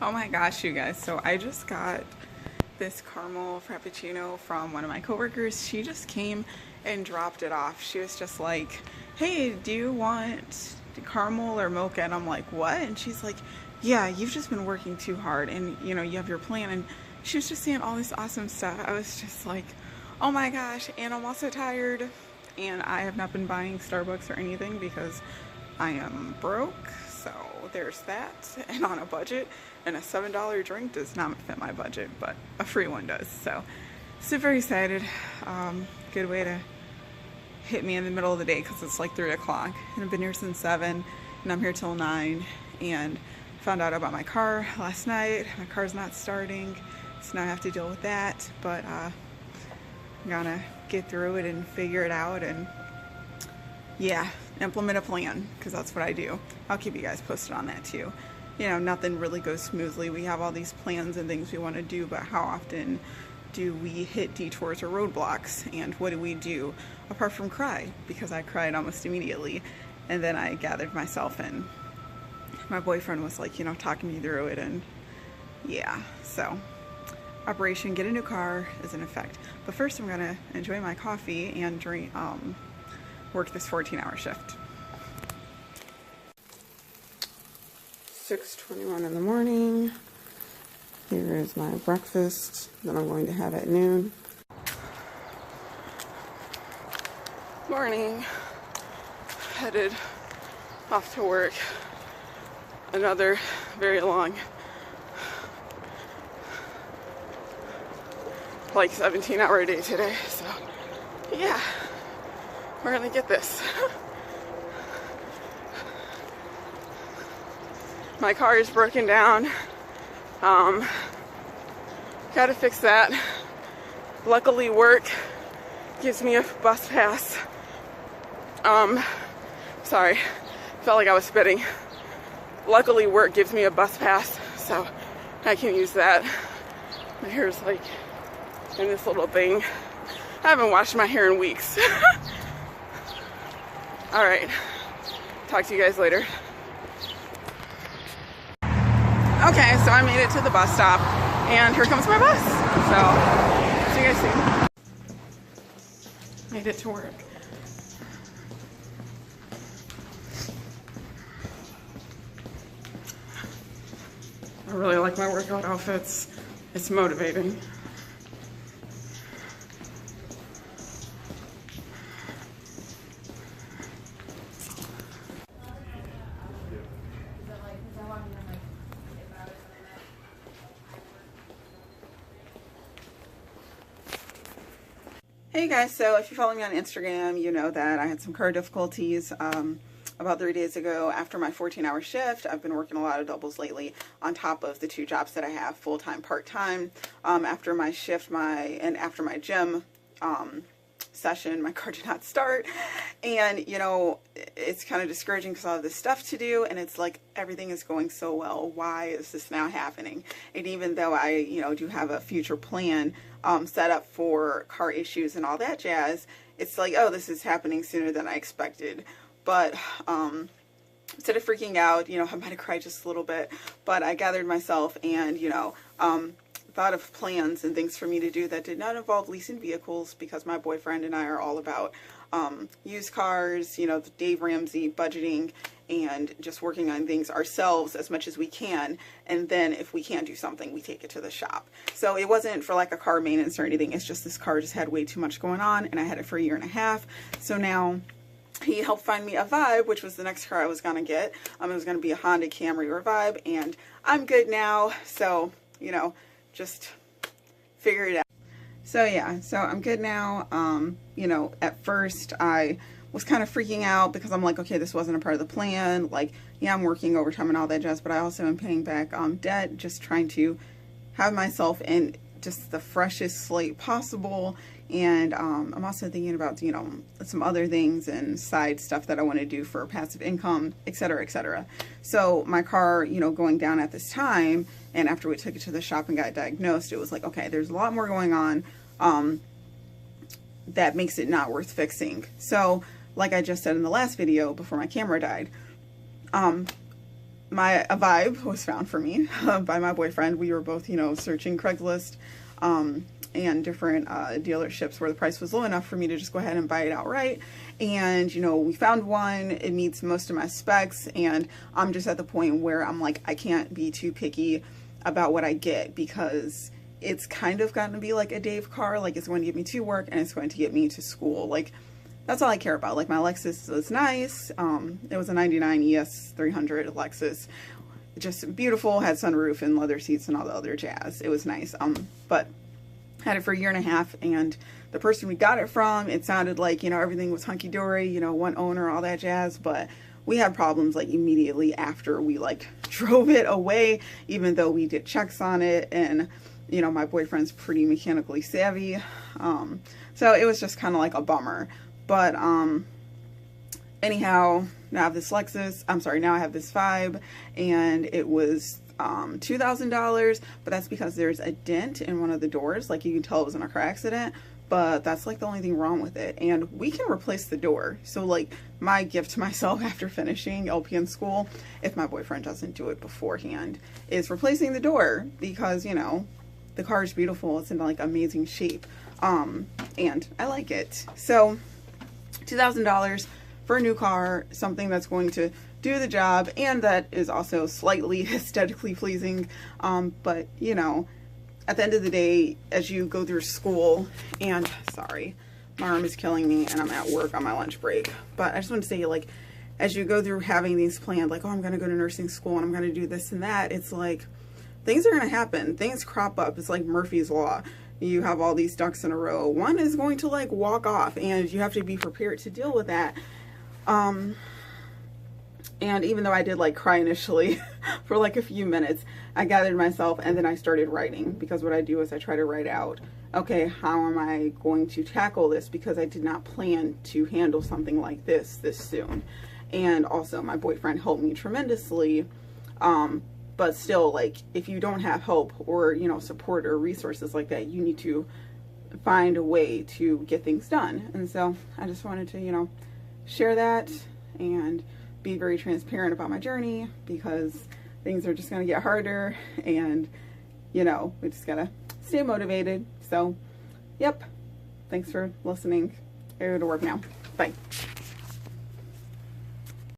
Oh my gosh, you guys. So I just got this caramel frappuccino from one of my coworkers. She just came and dropped it off. She was just like, hey, do you want caramel or mocha? And I'm like, what? And she's like, yeah, you've just been working too hard and you have your plan. And she was just saying all this awesome stuff. I was just like, oh my gosh. And I'm also tired and I have not been buying Starbucks or anything because I am broke. So there's that, and on a budget, and a $7 drink does not fit my budget, but a free one does. So super excited. Good way to hit me in the middle of the day because it's like 3 o'clock and I've been here since 7 and I'm here till 9, and found out about my car last night. My car's not starting, so now I have to deal with that, but I'm gonna get through it and figure it out and yeah, implement a plan, because that's what I do. I'll keep you guys posted on that too. Nothing really goes smoothly. We have all these plans and things we want to do, but how often do we hit detours or roadblocks? And what do we do apart from cry? Because I cried almost immediately, and then I gathered myself, and my boyfriend was like, talking me through it, and yeah, so Operation Get a New Car is in effect. But first I'm gonna enjoy my coffee and drink, work this 14-hour shift. 6:21 in the morning. Here is my breakfast that I'm going to have at noon. Morning. Headed off to work. Another very long, like 17-hour day today. So yeah, we're gonna get this. My car is broken down. Gotta fix that. Luckily work gives me a bus pass. Sorry, felt like I was spitting. Luckily work gives me a bus pass, so I can use that. My hair's like in this little thing. I haven't washed my hair in weeks. Alright, talk to you guys later. Okay, so I made it to the bus stop, and here comes my bus. So, see you guys soon. Made it to work. I really like my workout outfits. It's motivating. Hey guys, so if you follow me on Instagram, you know that I had some car difficulties about 3 days ago. After my 14-hour shift, I've been working a lot of doubles lately on top of the 2 jobs that I have, full-time, part-time. After my shift, after my gym session, my car did not start, and it's kind of discouraging because I have this stuff to do, and it's like everything is going so well. Why is this now happening? And even though I do have a future plan set up for car issues and all that jazz, it's like, oh, this is happening sooner than I expected. But instead of freaking out, I might have cried just a little bit, but I gathered myself and thought of plans and things for me to do that did not involve leasing vehicles, because my boyfriend and I are all about used cars, Dave Ramsey, budgeting, and just working on things ourselves as much as we can. And then if we can't do something, we take it to the shop. So it wasn't for like a car maintenance or anything. It's just this car just had way too much going on, and I had it for 1.5 years. So now he helped find me a Vibe, which was the next car I was going to get. It was going to be a Honda Camry or Vibe, and I'm good now. So, just figure it out. So yeah, so I'm good now. At first I was kind of freaking out because I'm like, okay, this wasn't a part of the plan. Like, yeah, I'm working overtime and all that jazz, but I also am paying back debt, just trying to have myself in just the freshest slate possible. And I'm also thinking about, some other things and side stuff that I want to do for passive income, etc., etc. So my car, going down at this time, and after we took it to the shop and got diagnosed, it was like, okay, there's a lot more going on that makes it not worth fixing. So like I just said in the last video before my camera died, a vibe was found for me by my boyfriend. We were both, you know, searching Craigslist and different dealerships where the price was low enough for me to just go ahead and buy it outright. And, you know, we found one. It meets most of my specs, and I'm just at the point where I'm like, I can't be too picky about what I get, because it's kind of gotten to be like a Dave car. Like, it's going to get me to work and it's going to get me to school. Like, that's all I care about. Like, my Lexus was nice. It was a 99 ES 300 Lexus. Just beautiful, had sunroof and leather seats and all the other jazz. It was nice. But had it for a year and a half, and the person we got it from, it sounded like, you know, everything was hunky-dory, you know, one owner, all that jazz. But we had problems like immediately after we like drove it away, even though we did checks on it. And, you know, my boyfriend's pretty mechanically savvy. So it was just kind of like a bummer. But anyhow, now I have this Lexus. I'm sorry, now I have this Vibe, and it was $2,000, but that's because there's a dent in one of the doors. Like, you can tell it was in a car accident, but that's like the only thing wrong with it. And we can replace the door. So like, my gift to myself after finishing LPN school, if my boyfriend doesn't do it beforehand, is replacing the door, because, you know, the car is beautiful. It's in like amazing shape. And I like it. So $2,000 for a new car, something that's going to do the job and that is also slightly aesthetically pleasing. But, you know, at the end of the day, as you go through school, and sorry, my arm is killing me and I'm at work on my lunch break, but I just want to say, like, as you go through having these planned, like, oh, I'm going to go to nursing school and I'm going to do this and that, it's like, things are going to happen. Things crop up. It's like Murphy's Law. You have all these ducks in a row. One is going to like walk off, and you have to be prepared to deal with that. And even though I did like cry initially for like a few minutes, I gathered myself and then I started writing, because what I do is I try to write out, okay, how am I going to tackle this? Because I did not plan to handle something like this soon. And also my boyfriend helped me tremendously. But still, like, if you don't have help or, you know, support or resources like that, you need to find a way to get things done. And so I just wanted to, you know, share that and be very transparent about my journey, because things are just going to get harder, and, you know, we just got to stay motivated. So, yep. Thanks for listening. I go to work now. Bye.